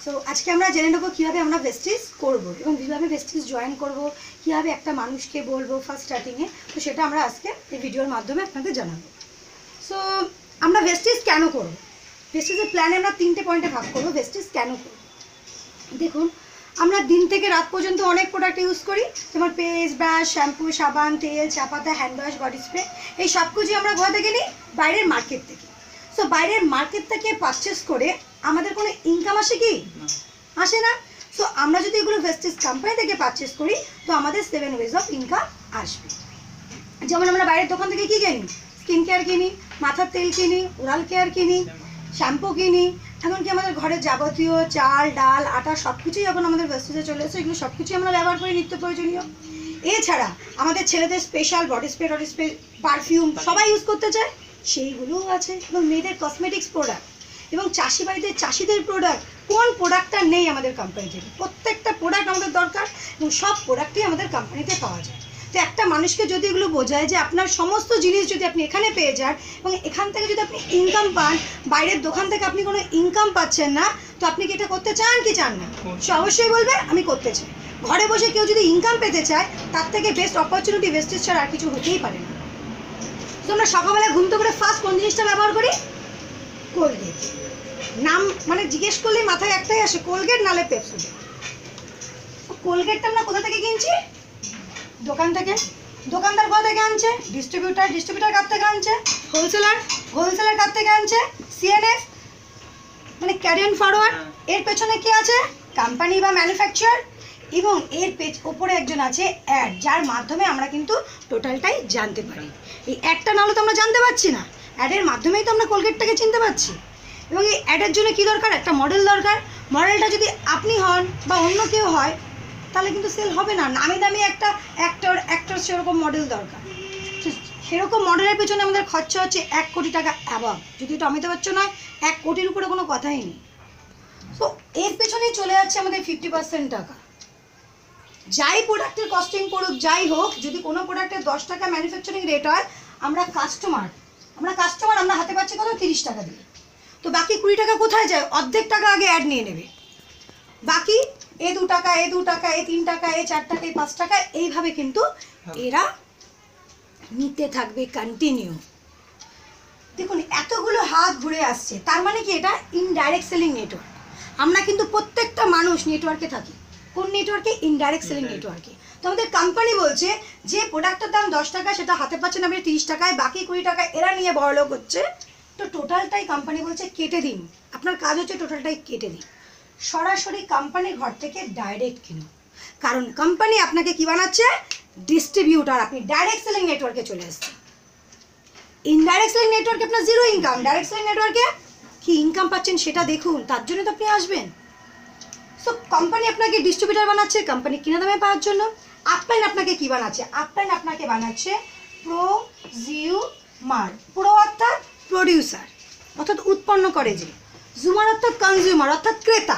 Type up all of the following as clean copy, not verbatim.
তো আজকে আমরা জেনে নেব কীভাবে আমরা ভেস্টিজ করবো এবং কীভাবে ভেস্টিজ জয়েন করবো, কীভাবে একটা মানুষকে বলবো ফার্স্ট স্টার্টিংয়ে। তো সেটা আমরা আজকে এই ভিডিওর মাধ্যমে আপনাদের জানাবো। সো আমরা ভেস্টিজ কেন করবো, ভেস্টিজের প্ল্যানে আমরা 3টে পয়েন্টে ভাগ করবো। ভেস্টিজ কেন করবো, দেখুন আমরা দিন থেকে রাত পর্যন্ত অনেক প্রোডাক্ট ইউজ করি, যেমন পেস্ট, ব্রাশ, শ্যাম্পু, সাবান, তেল, চা পাতা, হ্যান্ড ওয়াশ, বডি স্প্রে, এই সব কিছুই আমরা কোথা থেকে নিই? বাইরের মার্কেট থেকে। সো বাইরের মার্কেট থেকে পারচেস করে আমাদের কোনো ইনকাম আসে কি? আসে না। সো আমরা যদি এগুলো ভেস্টিজ কোম্পানি থেকে পারচেস করি তো আমাদের 7 ওয়েজ অফ ইনকাম আসবে। যেমন আমরা বাইরের দোকান থেকে কী কিনি? স্কিন কেয়ার কিনি, মাথার তেল কিনি, ওরাল কেয়ার কিনি, শ্যাম্পু কিনি, এমনকি আমাদের ঘরের যাবতীয় চাল, ডাল, আটা সব কিছুই যখন আমাদের ভেস্টিজে চলে এসেছে, এগুলো সব কিছুই আমরা ব্যবহার করি নিত্য প্রয়োজনীয়। এছাড়া আমাদের ছেলেদের স্পেশাল বডি স্প্রে, পারফিউম সবাই ইউজ করতে চায়, সেইগুলোও আছে। এবং মেয়েদের কসমেটিক্স প্রোডাক্ট এবং চাষি বাড়িতে চাষিদের প্রোডাক্ট, কোন প্রোডাক্টটা নেই আমাদের কোম্পানি থেকে? প্রত্যেকটা প্রোডাক্ট আমাদের দরকার এবং সব প্রোডাক্টই আমাদের কোম্পানিতে পাওয়া যায়। তো একটা মানুষকে যদি এগুলো বোঝায় যে আপনার সমস্ত জিনিস যদি আপনি এখানে পেয়ে যান এবং এখান থেকে যদি আপনি ইনকাম পান, বাইরের দোকান থেকে আপনি কোনো ইনকাম পাচ্ছেন না, তো আপনি কি এটা করতে চান কি চান না? সে অবশ্যই বলবে আমি করতে চাই। ঘরে বসে কেউ যদি ইনকাম পেতে চায় তার থেকে বেস্ট অপরচুনিটি ভেস্টিজ ছাড়া আর কিছু হতেই পারে না। তো আমরা সকালবেলা ঘুম থেকে ফার্স্ট কোন জিনিসটা ব্যবহার করি? কোলগেট। নাম মানে জিজ্ঞেস করলেই মাথায় একটাই আসে, কোলগেট নালে পেপসোডেন্ট। কোলগেটটা আমরা কোথা থেকে কিনছি? দোকান থেকে। দোকানদার কোথা থেকে আনছে? ডিস্ট্রিবিউটার কার থেকে আনছে? হোলসেলার কার থেকে আনছে? সিএনএফ মানে ক্যারিয়ান ফরওয়ার্ড। এর পেছনে কি আছে? কোম্পানি বা ম্যানুফ্যাকচারার। এবং এর ওপরে একজন আছে অ্যাড, যার মাধ্যমে আমরা কিন্তু টোটালটাই জানতে পারি। এই অ্যাডটা নাহলে তো আমরা জানতে পারছি না, অ্যাডের মাধ্যমেই তো আমরা কোলগেটটাকে চিনতে পারছি। এবং এই অ্যাডের জন্য কী দরকার? একটা মডেল দরকার। মডেলটা যদি আপনি হন বা অন্য কেউ হয় তাহলে কিন্তু সেল হবে না। নামি দামি একটা অ্যাক্টর সেরকম মডেল দরকার। সেরকম মডেলের পেছনে আমাদের খরচা হচ্ছে 1 কোটি টাকা অ্যাবাভ। যদি এটা অমিতাভ বচ্চন নয়, 1 কোটির উপরে কোনো কথাই নেই। তো এর পেছনেই চলে যাচ্ছে আমাদের 50% টাকা। যাই প্রোডাক্টের কস্টিং করুক, যাই হোক, যদি কোনো প্রোডাক্টের 10 টাকা ম্যানুফ্যাকচারিং রেট হয়, আমরা কাস্টমার আমরা হাতে পাচ্ছি কত? 30 টাকা দিয়ে। তো বাকি 20 টাকা কোথায় যায়? অর্ধেক টাকা আগে অ্যাড নিয়ে নেবে, বাকি এ 2 টাকা, এ 2 টাকা, এ 3 টাকা, এ 4 টাকা, এ 5 টাকা, এইভাবে কিন্তু এরা নিতে থাকবে কন্টিনিউ। দেখুন এতগুলো হাত ঘুরে আসছে, তার মানে কি? এটা ইনডাইরেক্ট সেলিং নেটওয়ার্ক। আমরা কিন্তু প্রত্যেকটা মানুষ নেটওয়ার্কে থাকি। কোন নেটওয়ার্কে? ইনডাইরেক্ট সেলিং নেটওয়ার্কে। তো আমাদের কোম্পানি বলছে যে প্রোডাক্টের দাম 10 টাকা, সেটা হাতে পাচ্ছেন আপনি 30 টাকায়, বাকি 20 টাকা এরা নিয়ে বড়লোক হচ্ছে। তো টোটালটাই কোম্পানি বলছে কেটে দিন। আপনার কাজ হচ্ছে টোটালটাই কেটে দিন, সরাসরি কোম্পানির ঘর থেকে ডাইরেক্ট কিনুন। কারণ কোম্পানি আপনাকে কি বানাচ্ছে? ডিস্ট্রিবিউটার। আপনি ডাইরেক্ট সেলিং নেটওয়ার্কে চলে আসছেন। ইনডাইরেক্ট সেলিং নেটওয়ার্কে আপনার জিরো ইনকাম, ডাইরেক্ট সেলিং নেটওয়ার্কে কি ইনকাম পাচ্ছেন সেটা দেখুন, তার জন্য তো আপনি আসবেন। সো কোম্পানি আপনাকে ডিস্ট্রিবিউটার বানাচ্ছে কোম্পানি কিনা দামে পাওয়ার জন্য। আপলাইন আপনাকে কি বানাচ্ছে? আপলাইন আপনাকে বানাচ্ছে প্রোজিউমার। প্রো অর্থাৎ প্রডিউসার, অর্থাৎ উৎপন্ন করে যে। জুমার অর্থাৎ কনজিউমার, অর্থাৎ ক্রেতা।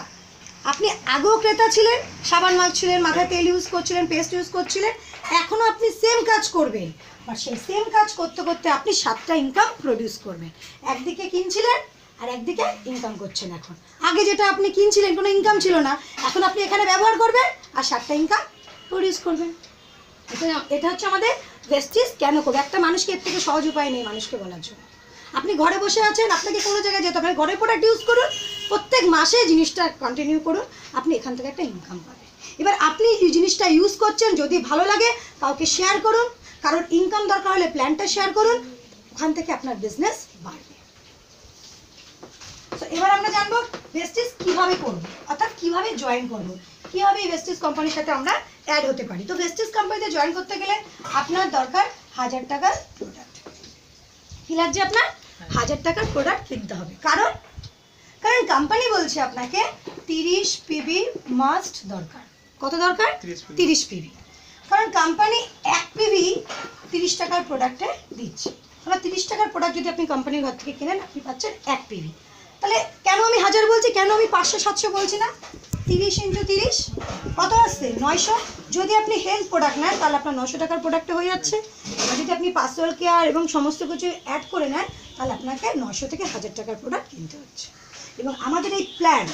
আপনি আগেও ক্রেতা ছিলেন, সাবান মাখছিলেন, মাথায় তেল ইউজ করছিলেন, পেস্ট ইউজ করছিলেন, এখনও আপনি সেম কাজ করবেন। আর সেই সেম কাজ করতে করতে আপনি 7টা ইনকাম প্রডিউস করবেন। একদিকে কিনছিলেন আর একদিকে ইনকাম করছেন। এখন আগে যেটা আপনি কিনছিলেন কোনো ইনকাম ছিল না, এখন আপনি এখানে ব্যবহার করবেন আর 7টা ইনকাম প্রডিউস করবেন। এটা হচ্ছে আমাদের ভেস্টিজ কেন করবে। একটা মানুষকে এর থেকে সহজ উপায় নেই মানুষকে বলার জন্য। আপনি ঘরে বসে আছেন, আপনাকে কোনো জায়গায় যেতে হবে, ঘরে প্রোডাক্ট ইউজ করুন, প্রত্যেক মাসে জিনিসটা কন্টিনিউ করুন, আপনি এখান থেকে একটা ইনকাম পাবেন। এবার আপনি এই জিনিসটা ইউজ করছেন, যদি ভালো লাগে কাউকে শেয়ার করুন, কারণ ইনকাম দরকার হলে প্ল্যানটা শেয়ার করুন, ওখান থেকে আপনার বিজনেস বাড়বে। তো এবার আমরা জানবো ভেস্টিজ কীভাবে করবো, অর্থাৎ কীভাবে জয়েন করবো, কীভাবে এই ভেস্টিজ কোম্পানির সাথে আমরা অ্যাড হতে পারি। তো ভেস্টিজ কোম্পানিতে জয়েন করতে গেলে আপনার দরকার 1000 টাকার প্রোডাক্ট। কী লাগছে? আপনার 1000 টাকার প্রোডাক্ট কিনতে হবে। কারণ কোম্পানি বলছে আপনাকে 30 পিবি মাস্ট দরকার। কত দরকার? 30 পিবি। কারণ কোম্পানি 1 পিবি 30 টাকার প্রোডাক্টে দিচ্ছে। এবার 30 টাকার প্রোডাক্ট যদি আপনি কোম্পানির ঘর থেকে কেনেন, আপনি পাচ্ছেন 1 পিবি। তাহলে কেন আমি 1000 বলছি, কেন আমি 500-700 বলছি না? 30 × 30 কত আসছে? 900। যদি আপনি হেলথ প্রোডাক্ট নেন তাহলে আপনার 900 টাকার প্রোডাক্টে হয়ে যাচ্ছে। আর যদি আপনি পার্সোনাল কেয়ার এবং সমস্ত কিছু অ্যাড করে নেন তাহলে আপনাকে 900 থেকে 1000 টাকার প্রোডাক্ট কিনতে হচ্ছে। এবং আমাদের এই প্ল্যান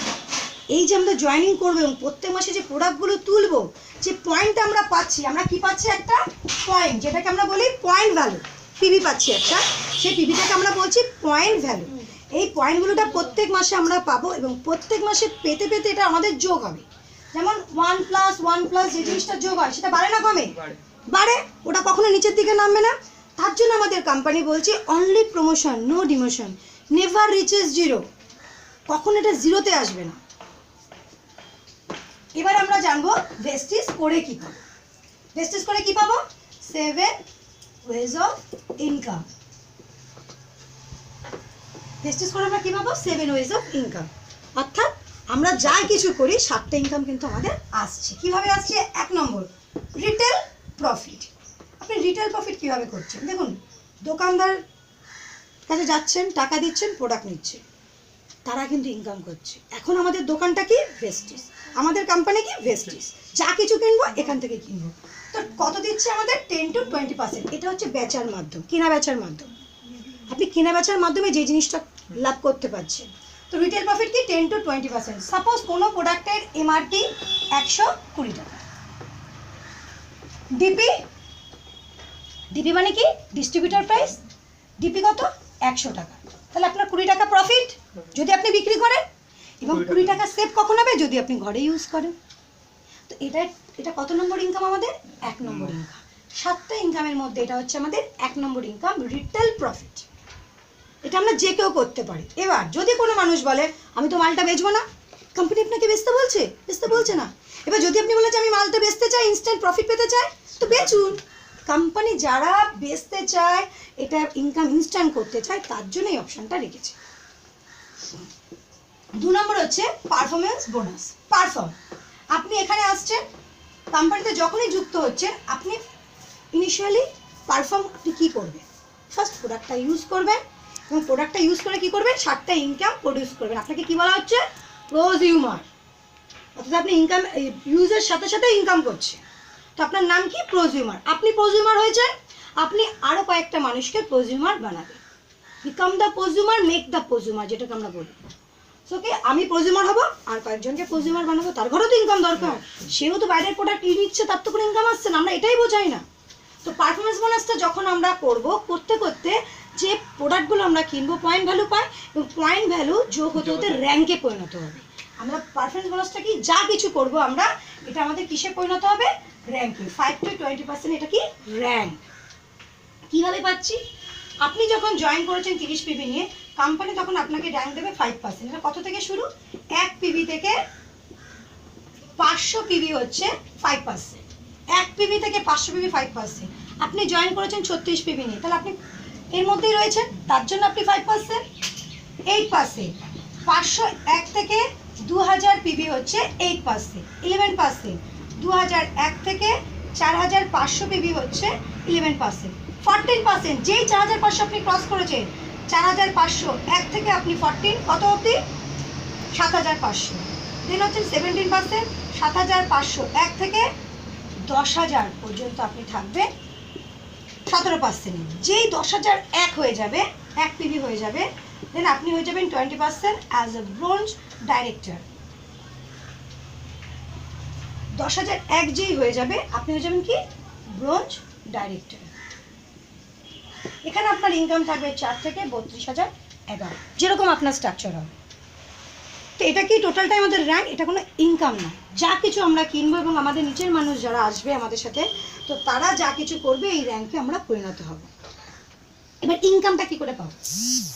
এই যে আমরা জয়েনিং করবো এবং প্রত্যেক মাসে যে প্রোডাক্টগুলো তুলবো, যে পয়েন্ট আমরা পাচ্ছি, আমরা কি পাচ্ছি? একটা পয়েন্ট, যেটাকে আমরা বলি পয়েন্ট ভ্যালু, পিভি পাচ্ছি একটা, সেই পিভিটাকে আমরা বলছি পয়েন্ট ভ্যালু। এই পয়েন্টগুলোটা প্রত্যেক মাসে আমরা পাবো এবং প্রত্যেক মাসে পেতে পেতে এটা আমাদের যোগ হবে। যেমন 1+1+ যে জিনিসটা যোগ হয় সেটা বাড়ে না কমে? বাড়ে। ওটা কখনো নিচের দিকে নামবে না। তার জন্য আমাদের কোম্পানি বলছে only promotion, no demotion, never reaches zero. কখন এটা জিরোতে আসবে না। এবার আমরা জানবো ভেস্টিজ করে কি পাবো। ভেস্টিজ করে কি পাবো? 7 ওয়েজ অফ ইনকাম। ভেস্টিজ করে আমরা কি পাবো? 7 ওয়েজ অফ ইনকাম। অর্থাৎ আমরা যা কিছু করি 7টা ইনকাম কিন্তু আমাদের আসছে। কিভাবে আসছে? 1 নম্বর রিটেল প্রফিট। আপনি রিটেল প্রফিট কিভাবে করছেন? দেখুন, দোকানদার কাছে যাচ্ছেন, টাকা দিচ্ছেন, প্রোডাক্ট নিচ্ছে, তারা কিন্তু ইনকাম করছে। এখন আমাদের দোকানটা কি? ভেস্টিজ। আমাদের কোম্পানি কি? ভেস্টিজ। যা কিছু কিনবো এখান থেকে কিনবো। তো কত দিচ্ছে আমাদের? 10 to 20%। এটা হচ্ছে বেচার মাধ্যম, কেনা বেচার মাধ্যম। আপনি কেনা বেচার মাধ্যমে যে জিনিসটা লাভ করতে পারছেন। তো রিটেল প্রফিট কি? 10 to 20%। সাপোজ কোনো প্রোডাক্টের এমআরপি 120 টাকা। ডিপি মানে কি? Distributor price. ডিপি কত? 100 টাকা। তাহলে আপনার 20 টাকা প্রফিট যদি আপনি বিক্রি করেন, এবং 20 টাকা সেভ কখন হবে? যদি আপনি ঘরে ইউজ করেন। তো এটা কত নম্বর ইনকাম আমাদের? 1 নম্বর ইনকাম। 7টা ইনকামের মধ্যে এটা হচ্ছে আমাদের 1 নম্বর ইনকাম, রিটেল প্রফিট। এটা আমরা যে কেউ করতে পারি। এবার যদি কোনো মানুষ বলে আমি তো মালটা বেচবো না, কোম্পানি আপনাকে বেচতে বলছে? বেচতে বলছে না। এবার যদি আপনি বলেন যে আমি মালটা বেচতে চাই, ইনস্ট্যান্ট প্রফিট পেতে চাই, তো বেচুন। কোম্পানি যারা বেচতে চায়, এটা ইনকাম ইনস্ট্যান্ট করতে চায়, তার জন্য এই অপশনটা রেখেছে। 2 নম্বর হচ্ছে পারফরমেন্স বোনাস। পারফর্ম। আপনি এখানে আসছেন, কোম্পানিতে যখনই যুক্ত হচ্ছেন, আপনি ইনিশিয়ালি পারফর্ম আপনি কী করবেন? ফার্স্ট প্রোডাক্টটা ইউজ করবেন এবং প্রোডাক্টটা ইউজ করে কী করবেন? 7টা ইনকাম প্রডিউস করবেন। আপনাকে কী বলা হচ্ছে? প্রোজিউমার। অর্থাৎ আপনি ইনকাম ইউজের সাথে সাথে ইনকাম করছে। তো আপনার নাম কি? প্রোজিউমার। আপনি প্রোজিউমার হয়েছেন, আপনি আরও কয়েকটা মানুষকে প্রোজিউমার বানাবেন। বিকাম দ্য প্রোজিউমার, মেক দ্য প্রোজিউমার, যেটাকে আমরা বলি। সো কি আমি প্রোজিউমার হব আর কয়েকজনকে প্রোজিউমার বানাবো, তার ঘরেও তো ইনকাম দরকার। সেও তো বাইরের প্রোডাক্ট নিচ্ছে, তার তো কোনো ইনকাম আসছে না, আমরা এটাই বোঝাই না। তো পারফরমেন্স বোনাসটা যখন আমরা করতে করতে যে প্রোডাক্টগুলো আমরা কিনবো পয়েন্ট ভ্যালু পাই, এবং পয়েন্ট ভ্যালু যোগ হতে হতে র্যাঙ্কে পরিণত হবে। আমরা পারফরমেন্স বোনাসটা কি যা কিছু করব আমরা, এটা আমাদের কিসে পরিণত হবে? র্যাঙ্কে। 5 to 20% এটা কি? র্যাঙ্ক। কিভাবে পাচ্ছি? আপনি যখন জয়েন করেছেন 30 পিভি নিয়ে, কোম্পানি তখন আপনাকে র্যাঙ্ক দেবে 5%। এটা কত থেকে শুরু? 1 পিভি থেকে 500 পিভি হচ্ছে 5%। 1 পিভি থেকে 500 পিভি 5%। আপনি জয়েন করেছেন 36 পিভি নিয়ে, তাহলে আপনি এর মধ্যেই রয়েছেন, তার জন্য আপনি 5%। 8%। 501 থেকে 2000 পিভি হচ্ছে 8%। 11%। 2001 থেকে 4500 পিভি হচ্ছে 11%। 14%। যেই 4500 আপনি ক্রস করেছেন, 4500 1 থেকে আপনি 14 কত অবধি? 7500। দেন হচ্ছে 17%। 7500 1 থেকে 10,000 পর্যন্ত আপনি থাকবেন 17%। যেই 10,000 1 হয়ে যাবে, 1 পিভি হয়ে যাবে, দেন আপনি হয়ে যাবেন 20% অ্যাজ এ ব্রোঞ্জ ডাইরেক্টর। 10,000 1 যেই হয়ে যাবে, আপনি হয়ে যাবেন কি? Bronze director. এখানে আপনার ইনকাম থাকবে 4 থেকে 32,011, যেরকম আপনার স্ট্রাকচার হবে। তো এটা কি টোটালটাই আমাদের র্যাঙ্ক, এটা কোনো ইনকাম না। যা কিছু আমরা কিনবো এবং আমাদের নিচের মানুষ যারা আসবে আমাদের সাথে, তো তারা যা কিছু করবে এই র্যাঙ্কে আমরা পরিণত হব। এবার ইনকামটা কি করে পাবো?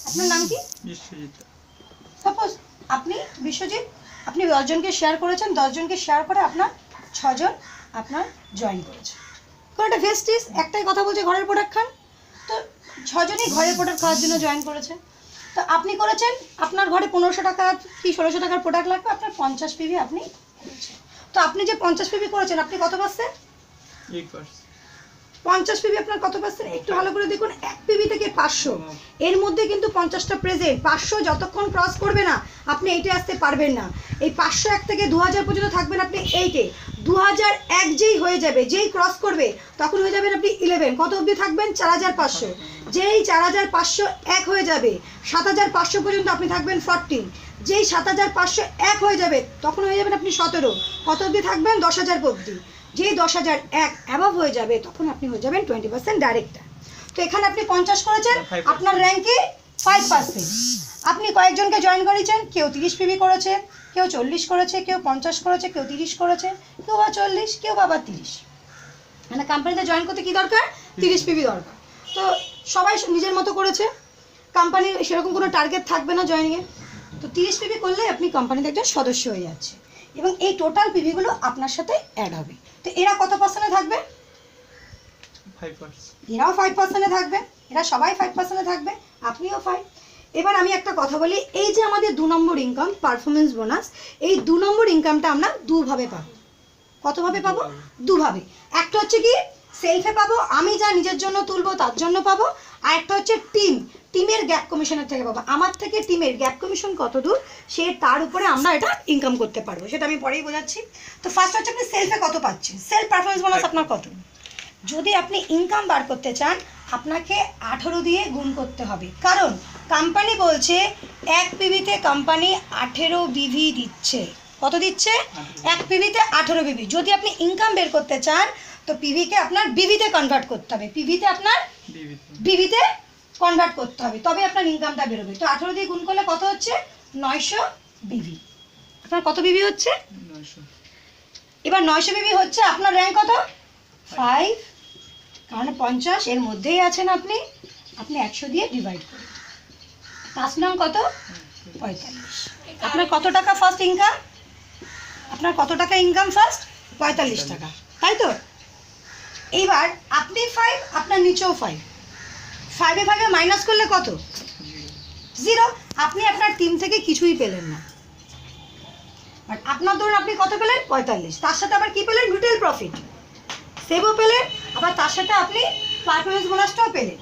আপনার নাম কি? বিশ্বজিৎ। সাপোজ আপনি বিশ্বজিৎ, আপনি 10 জনকে শেয়ার করেছেন, 10 জনকে শেয়ার করে আপনার 6 জন আপনার জয়েন করেছে। কারণ এটা ভেস্টিজ, একটাই কথা বলছে ঘরের প্রোডাক্ট খান। তো 6 জনই ঘরের প্রোডাক্ট খাওয়ার জন্য জয়েন করেছে। তো আপনি করেছেন, আপনার ঘরে 1500 টাকা কি 1600 টাকার প্রোডাক্ট লাগবে, আপনার 50 পিভি আপনি করেছেন। তো আপনি যে 50 পিভি করেছেন, আপনি কত পাচ্ছেন? 8%। 50 পিভি আপনার কত পাচ্ছেন? একটু ভালো করে দেখুন। 1 পিভি থেকে 500, এর মধ্যে কিন্তু 50টা প্রেজেন্ট। 500 যতক্ষণ ক্রস করবে না, আপনি এইটে আসতে পারবেন না। এই 501 থেকে 2000 পর্যন্ত থাকবেন আপনি এইটে। 2001 যেই হয়ে যাবে, যেই ক্রস করবে, তখন হয়ে যাবেন আপনি 11। কত অবধি থাকবেন? 4500। যেই 4500 1 হয়ে যাবে, 7500 পর্যন্ত আপনি থাকবেন 14। যেই 7,500 এক হয়ে যাবে তখন হয়ে যাবেন আপনি 17। কত অবধি থাকবেন? 10,000 অবধি। যেই 10,000 এক অ্যাভাব হয়ে যাবে তখন আপনি হয়ে যাবেন 20% ডাইরেক্টর। তো এখানে আপনি 50 করেছেন, আপনার র্যাঙ্কে 5%। আপনি কয়েকজনকে জয়েন করিয়েছেন, কেউ 30 পিবি করেছে, কেউ 40 করেছে, কেউ 50 করেছে, কেউ 30 করেছে, কেউ বা 40, কেউ বা 30। মানে কোম্পানিতে জয়েন করতে কী দরকার? 30 পিবি দরকার। তো সবাই নিজের মতো করেছে, কোম্পানির সেরকম কোনো টার্গেট থাকবে না জয়েনিংয়ে। তো 30 পিবি করলে আপনি কোম্পানিতে একজন সদস্য হয়ে যাচ্ছে এবং এই টোটাল পিবিগুলো আপনার সাথে অ্যাড হবে। তো এরা কত পার্সেন্টে থাকবে? 5%। এরাও 5%-এ থাকবে, এরা সবাই 5%-এ থাকবে, আপনিও 5। এবার আমি একটা কথা বলি, এই যে আমাদের 2 নম্বর ইনকাম পারফরমেন্স বোনাস, এই 2 নম্বর ইনকামটা আমরা দুভাবে পাবো। কতভাবে পাবো? দুভাবে। একটা হচ্ছে কি সেলফে পাবো, আমি যা নিজের জন্য তুলবো তার জন্য পাবো, আর একটা হচ্ছে টিমের গ্যাপ কমিশনের থেকে পাবো। আমার থেকে টিমের গ্যাপ কমিশন কত দূর সে তার উপরে আমরা এটা ইনকাম করতে পারবো, সেটা আমি পরেই বোঝাচ্ছি। তো ফার্স্ট হচ্ছে আপনি সেলফে কত পাচ্ছেন, সেলফ পারফরমেন্স বোনাস আপনার কত। যদি আপনি ইনকাম বার করতে চান আপনাকে 18 দিয়ে গুণ করতে হবে, কারণ কোম্পানি বলছে এক পিভিতে কোম্পানি 18 বিভি দিচ্ছে। কত দিচ্ছে? এক পিভিতে 18 বিভি। যদি আপনি ইনকাম বের করতে চান তো পিভিকে আপনার বিভিতে কনভার্ট করতে হবে, পিভিতে আপনার বিভিতে কনভার্ট করতে হবে, তবে আপনার ইনকামটা বেরোবে। তো 18 দিয়ে গুণ করলে কত হচ্ছে? 900 বিভি। আপনার কত বিভি হচ্ছে? 900। এবার 900 বিভি হচ্ছে, আপনার র্যাঙ্ক কত? 5, কারণ 50 এর মধ্যেই আছেন আপনি। আপনি 100 দিয়ে ডিভাইড করুন, 5 নং কত? 45। আপনার কত টাকা ফার্স্ট ইনকাম? আপনার কত টাকা ইনকাম ফার্স্ট? 45 টাকা, তাই তো? এইবার আপনি 5, আপনার নিচেও 5, 5-এ 5-এ মাইনাস করলে কত? 0। আপনি আপনার টিম থেকে কিছুই পেলেন না, বাট আপনার ধরুন আপনি কত পেলেন? 45। তার সাথে আবার কি পেলেন? রিটেল প্রফিট সেভও পেলেন, আবার তার সাথে আপনি পারফরমেন্স বোনাসটাও পেলেন।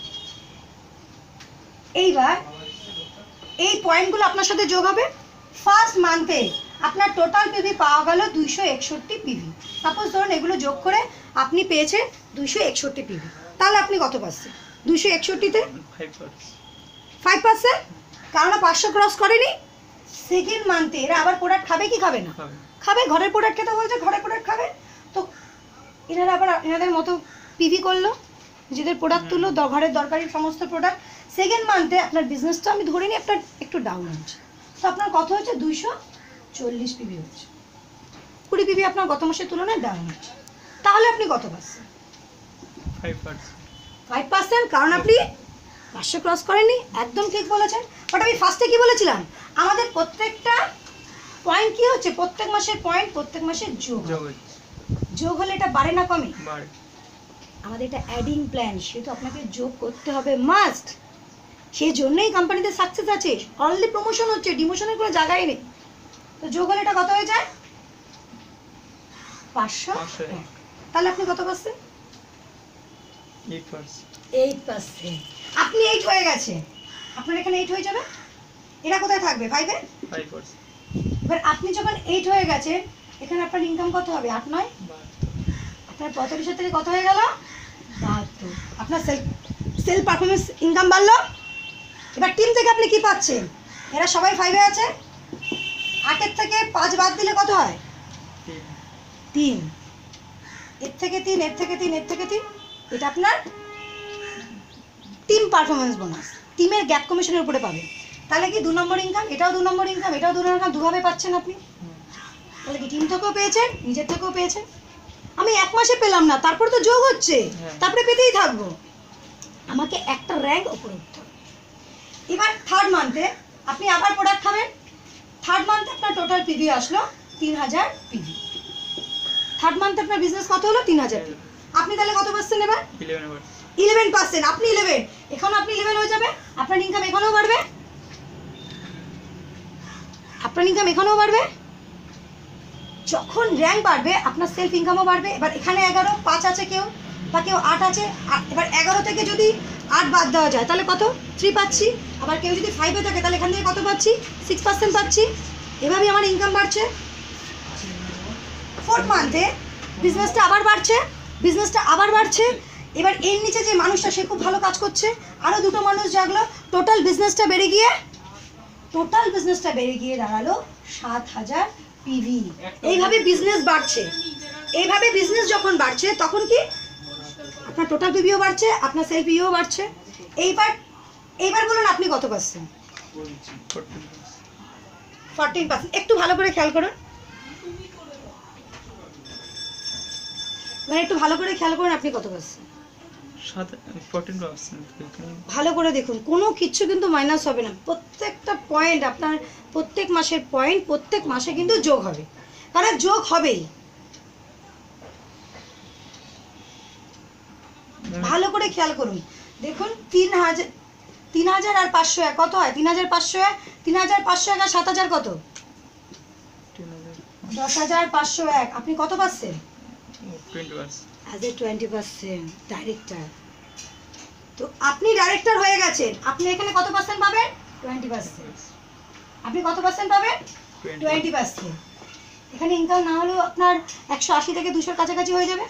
এইবার এই পয়েন্টগুলো আপনার সাথে যোগ হবে। ফার্স্ট মান্থে আপনার টোটাল পিভি পাওয়া গেল 261 পিভি। সাপোজ ধরুন এগুলো যোগ করে আপনি পেয়েছেন 261 পিভি, তাহলে আপনি কত পাচ্ছেন? 261-তে 5%, কারণ 500 ক্রস করেনি। সেকেন্ড মান্থে এরা আবার প্রোডাক্ট খাবে কি খাবে না? খাবে, ঘরের প্রোডাক্ট খেতে বলছে, ঘরের প্রোডাক্ট খাবে। তো এনারা আবার এনাদের মতো পিভি করলো, নিজেদের প্রোডাক্ট তুললো, ঘরের দরকারি সমস্ত প্রোডাক্ট। সেকেন্ড মান্থে আপনার বিজনেসটা আমি ধরে নিই আপনার একটু ডাউন হচ্ছে, তো আপনার কত হচ্ছে? 240 পিভি হচ্ছে। 20 পিভি আপনার গত মাসের তুলনায় ডাউন হচ্ছে, তাহলে আপনি কত পাচ্ছেন? 5%, কারণ আপনি 500 ক্রস করেননি। একদম ঠিক বলেছেন। বাট আমি ফার্স্টে কি বলেছিলাম? আমাদের প্রত্যেকটা পয়েন্ট কি হচ্ছে? প্রত্যেক মাসের পয়েন্ট প্রত্যেক মাসের যোগ হলে এটা বাড়ে না কমে? আমাদের এটা অ্যাডিং প্ল্যান, সেটা আপনাকে যোগ করতে হবে মাস্ট। সেই জন্যই কোম্পানিতে সাকসেস আছে। অলরেডি প্রমোশন হচ্ছে, ডিমোশনের কোনো জায়গায় নেই। তো যোগ হলে এটা কত হয়ে যায়? 500। তাহলে আপনি কত পাচ্ছেন? 8%। আপনি 8 হয়ে গেছে, আপনার এখানে 8 হয়ে যাবে। এরা কোথায় থাকবে? 5-এ। এবার আপনি যখন 8 হয়ে গেছে, এখানে আপনার ইনকাম কত হবে? 8 9, আপনার 45 থেকে কত হয়ে গেল? 72। আপনার সেলফ পারফরমেন্স ইনকাম বাড়লো। এবার টিম থেকে আপনি কি পাচ্ছেন? এরা সবাই 5-এ আছে, 8-এর থেকে 5 বাদ দিলে কত হয়? 3। এর থেকে 3, এর থেকে 3, এর থেকে 3, এটা আপনার টিম পারফরমেন্স বোনাস, টিমের গ্যাপ কমিশনের উপরে পাবেন। তাহলে কি 2 নম্বর ইনকাম, এটাও 2 নম্বর ইনকাম, এটাও 2 নম্বর ইনকাম, দুভাবে পাচ্ছেন আপনি। তাহলে কি টিম থেকেও পেয়েছেন, নিজের থেকেও পেয়েছেন। আমি 1 মাসে পেলাম না, তারপরে তো যোগ হচ্ছে, তারপরে পেতেই থাকবো। আমাকে একটা র্যাঙ্ক উপরে উঠতে হবে। এবার থার্ড মান্থে আপনি আবার প্রোডাক্ট খাবেন। থার্ড মান্থে আপনার টোটাল পিভি আসলো 3000 পিভি। থার্ড মান্থে আপনার বিজনেস কত হলো? 3000 পিভি। আপনি তাহলে কত পাচ্ছেন এবার? 11%। আপনি 11, এখানে আপনি 11 হয়ে যাবে। আপনার ইনকাম এখানেও বাড়বে, আপনার ইনকাম এখানেও বাড়বে। যখন র্যাঙ্ক বাড়বে আপনার সেলফ ইনকামও বাড়বে। এবার এখানে 11, 5 আছে কেউ, বা কেউ 8 আছে। এবার 11 থেকে যদি 8 বাদ দেওয়া যায় তাহলে কত? 3 পাচ্ছি। আবার কেউ যদি 5-এ থাকে তাহলে এখান থেকে কত পাচ্ছি? 6% পাচ্ছি। এভাবেই আমার ইনকাম বাড়ছে। ফোর্থ মান্থে বিজনেসটা আবার বাড়ছে। এবার এর নিচে যে মানুষটা সে খুব ভালো কাজ করছে, আরও 2টো মানুষ জাগলো, টোটাল বিজনেসটা বেড়ে গিয়ে টোটাল বিজনেসটা বেড়ে গিয়ে দাঁড়ালো 7,000 পিভি। এইভাবে বিজনেস বাড়ছে, এইভাবে বিজনেস যখন বাড়ছে তখন কি আপনার টোটাল পিভিও বাড়ছে, আপনার সেল পিভিও বাড়ছে। এইবার বলুন আপনি কত পাচ্ছেন? 14%। একটু ভালো করে খেয়াল করুন, মানে একটু ভালো করে খেয়াল করুন আপনি কত পাচ্ছেন। 14%। ভালো করে দেখুন, কোনো কিছু কিন্তু মাইনাস হবে না। প্রত্যেকটা পয়েন্ট আপনার, প্রত্যেক মাসের পয়েন্ট প্রত্যেক মাসে কিন্তু যোগ হবে, কারণ যোগ হবেই। ভালো করে খেয়াল করুন, দেখুন 3,000 আর 501 কত হয়? 3,501, 3,501 আর 7,000 কত? 10,501। আপনি কত পাচ্ছেন? 20% ডাইরেক্টর। তো আপনি ডাইরেক্টর হয়ে গেছেন, আপনি এখানে কত পার্সেন্ট পাবেন? 20%। আপনি কত পার্সেন্ট পাবেন? 20%। এখানে ইনকাম না হলেও আপনার 180 থেকে 200 কাছাকাছি হয়ে যাবে।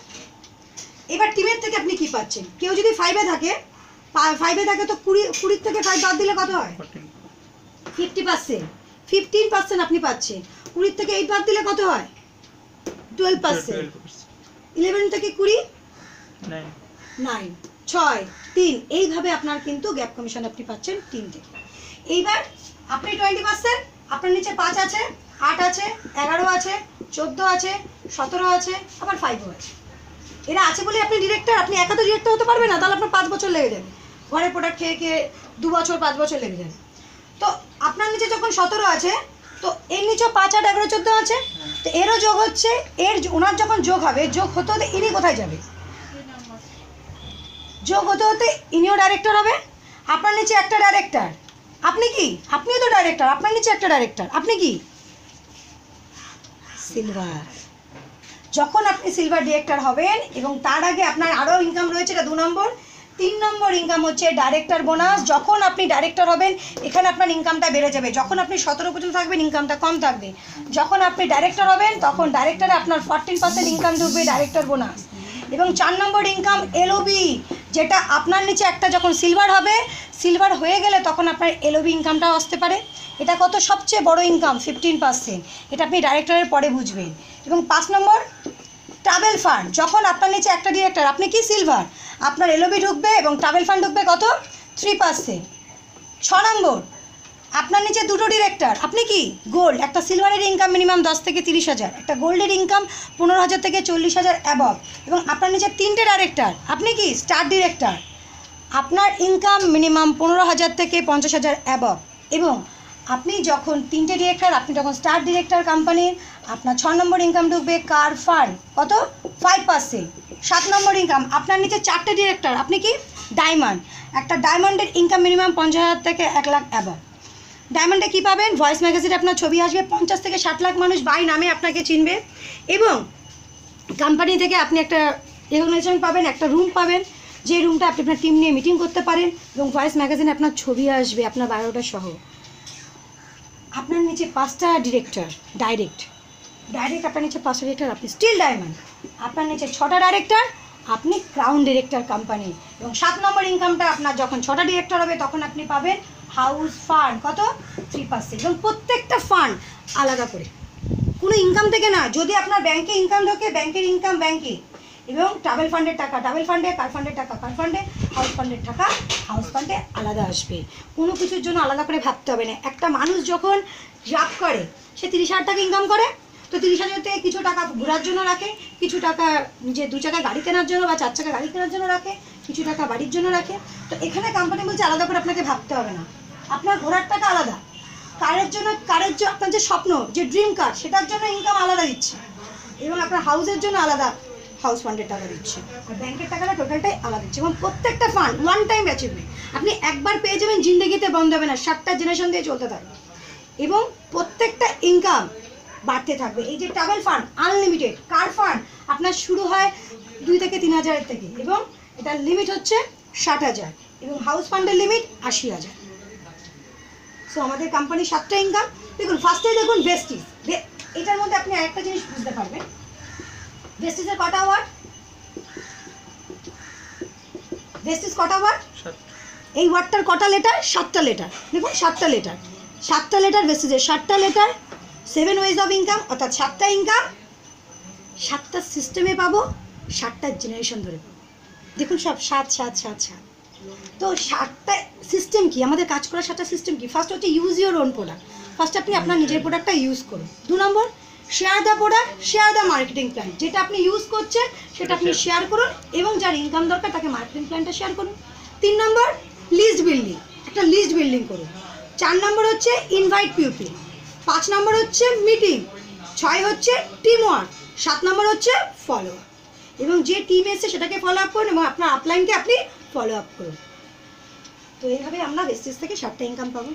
এবার টিমের থেকে আপনি কি পাচ্ছেন? কেউ যদি 5-এ থাকে তো 20 থেকে 5 বাদ দিলে কত হয়? 50%। 15% আপনি পাচ্ছেন। 20 থেকে 8 বাদ দিলে কত হয়? 12%। 11 থেকে 20 9 6 3। এইভাবে আপনার কিন্তু গ্যাপ কমিশন আপনি পাচ্ছেন 3 থেকে। এইবার আপনি 20%, আপনার নিচে 5 আছে, 8 আছে, 11 আছে, 14 আছে, 17 আছে, আবার 5ও আছে। এরা আছে বলে আপনি ডিরেক্টর। আপনি একা তো ডিরেক্টর হতে পারবেন না, তাহলে আপনার 5 বছর লেগে যাবে। ঘরের প্রোডাক্ট খেয়ে খেয়ে 2 বছর 5 বছর লেগে যাবে। তো আপনার নিচে যখন 17 আছে, তো এর নিচেও 5 8 11 14 আছে, তো এরও যোগ হচ্ছে। ওনার যখন যোগ হবে, যোগ হতে হতে ইনি কোথায় যাবে? যোগ হতে হতে ইনিও ডাইরেক্টর হবে। আপনার নিচে একটা ডাইরেক্টর, আপনি কি? আপনিও তো ডাইরেক্টর। আপনার নিচে একটা ডাইরেক্টর, আপনি কি? সিলভার। যখন আপনি সিলভার ডিরেক্টর হবেন, এবং তার আগে আপনার আরও ইনকাম রয়েছে, এটা 2 নম্বর। 3 নম্বর ইনকাম হচ্ছে ডাইরেক্টর বোনাস। যখন আপনি ডাইরেক্টর হবেন, এখানে আপনার ইনকামটা বেড়ে যাবে। যখন আপনি 17 পর্যন্ত থাকবেন, ইনকামটা কম থাকবে। যখন আপনি ডাইরেক্টর হবেন, তখন ডাইরেক্টরে আপনার 14% ইনকাম ঢুকবে, ডাইরেক্টর বোনাস। এবং 4 নম্বর ইনকাম এলওবি, যেটা আপনার নিচে একটা যখন সিলভার হবে, সিলভার হয়ে গেলে তখন আপনার এলওবি ইনকামটাও আসতে পারে। এটা কত? সবচেয়ে বড় ইনকাম, 15%। এটা আপনি ডাইরেক্টরের পরে বুঝবেন। এবং 5 নম্বর ট্রাভেল ফান্ড। যখন আপনার নিচে একটা ডিরেক্টর, আপনি কি সিলভার, আপনার এলওবি ঢুকবে এবং ট্রাভেল ফান্ড ঢুকবে কত? 3%। 6 নম্বর আপনার নিচে 2টো ডিরেক্টর, আপনি কি গোল্ড। একটা সিলভারের ইনকাম মিনিমাম 10 থেকে 30,000, একটা গোল্ডের ইনকাম 15,000 থেকে 40,000 অ্যাবভ। এবং আপনার নিচে 3টে ডাইরেক্টর, আপনি কি স্টার ডিরেক্টর। আপনার ইনকাম মিনিমাম 15,000 থেকে 50,000 অ্যাবভ। এবং আপনি যখন 3টে ডিরেক্টর, আপনি যখন স্টার ডিরেক্টর কোম্পানির, আপনার 6 নম্বর ইনকাম ঢুকবে কার ফান্ড, কত? 5%। 7 নম্বর ইনকাম আপনার নিচে 4টে ডিরেক্টর, আপনি কি ডায়মন্ড। একটা ডায়মন্ডের ইনকাম মিনিমাম 50,000 থেকে 1 লাখ অ্যাবভ। ডায়মন্ডে কী পাবেন? ভয়েস ম্যাগাজিনে আপনার ছবি আসবে, 50 থেকে 60 লাখ মানুষ বাই নামে আপনাকে চিনবে। এবং কোম্পানি থেকে আপনি একটা রেকগনাইজেশন পাবেন, একটা রুম পাবেন, যে রুমটা আপনি আপনার টিম নিয়ে মিটিং করতে পারেন। এবং ভয়েস ম্যাগাজিনে আপনার ছবি আসবে, আপনার বায়োডাটা সহ। আপনার নিচে 5টা ডিরেক্টর ডাইরেক্ট আপনার নিচে 5টা ডিরেক্টর, আপনি স্টিল ডায়মন্ড। আপনার নিচে 6টা ডাইরেক্টর, আপনি ক্রাউন ডিরেক্টর কোম্পানি। এবং 7 নম্বর ইনকামটা আপনার যখন 6টা ডিরেক্টর হবে, তখন আপনি পাবেন হাউস ফান্ড, কত? 3%। এবং প্রত্যেকটা ফান্ড আলাদা করে, কোনো ইনকাম থেকে না। যদি আপনার ব্যাংকে ইনকাম ঢোকে, ব্যাংকের ইনকাম ব্যাংকে। এবং ট্রাভেল ফান্ডের টাকা ট্রাভেল ফান্ডে, কার ফান্ডের টাকা কার ফান্ডে, হাউস ফান্ডের টাকা হাউস ফান্ডে আলাদা আসবে। কোনো কিছুর জন্য আলাদা করে ভাবতে হবে না। একটা মানুষ যখন জব করে, সে 30,000 টাকা ইনকাম করে, তো 30,000 থেকে কিছু টাকা ঘোরার জন্য রাখে, কিছু টাকা নিজের 2 চাকা গাড়ি কেনার জন্য বা 4 চাকা গাড়ি কেনার জন্য রাখে, কিছু টাকা বাড়ির জন্য রাখে। তো এখানে কোম্পানি বলছে আলাদা করে আপনাকে ভাবতে হবে না। আপনার ঘোরার টাকা আলাদা, কারের জন্য আপনার যে স্বপ্ন, যে ড্রিম কার, সেটার জন্য ইনকাম আলাদা দিচ্ছে। এবং আপনার হাউসের জন্য আলাদা হাউস ফান্ডের টাকা দিচ্ছে, আর ব্যাংকের টাকাটা টোটালটাই আলাদা দিচ্ছে। এবং প্রত্যেকটা ফান্ড ওয়ান টাইম অ্যাচিভমেন্ট, আপনি একবার পেয়ে যাবেন, জিন্দগিতে বন্ধ হবে না, 7টা জেনারেশন দিয়ে চলতে থাকবে। এবং প্রত্যেকটা ইনকাম বাড়তে থাকবে। এই যে ট্রাভেল ফান্ড আনলিমিটেড, কার ফান্ড আপনার শুরু হয় 2 থেকে 3,000 থেকে, এবং এটার লিমিট হচ্ছে 60,000, এবং হাউস ফান্ডের লিমিট 80,000। সো আমাদের কোম্পানির 7টা ইনকাম। দেখুন, ফার্স্টে দেখুন ভেস্টিজ। এটার মধ্যে আপনি আরেকটা জিনিস বুঝতে পারবেন, ভেস্টিজের কটা ওয়ার্ড? ভেস্টিজ কটা ওয়ার্ড? এই ওয়ার্ডটার কটা লেটার? 7টা লেটার। দেখুন 7টা লেটার। 7টা লেটার বেসিসে 7টা লেটার, 7 ওয়েজ অফ ইনকাম, অর্থাৎ 7টা ইনকাম, 7টা সিস্টেমে পাবো, 7টা জেনারেশন ধরে পাবো। দেখুন সব 7 7 7 7। তো 7টা সিস্টেম কি, আমাদের কাজ করার 7টা সিস্টেম কি? ফার্স্ট হচ্ছে use your own product. First আপনি আপনার নিজের প্রোডাক্টটা ইউজ করুন। 2 নম্বর, share the product, share the marketing plan. যেটা আপনি ইউজ করছেন সেটা আপনি শেয়ার করুন এবং যার ইনকাম দরকার তাকে মার্কেটিং প্ল্যানটা শেয়ার করুন। 3 নম্বর, লিস্ট বিল্ডিং, একটা লিস্ট বিল্ডিং করুন। 4 নম্বর হচ্ছে ইনভাইট পিপল। 5 নম্বর হচ্ছে মিটিং। 6 হচ্ছে টিম ওয়ার্ক। 7 নম্বর হচ্ছে ফলো আপ। এবং যে টিম এসে সেটাকে ফলো আপ করুন এবং আপনার আপলাইনকে আপনি ফলো আপ করুন। তো এইভাবে আমরা ভেস্টিজ থেকে 7টা ইনকাম পাবো।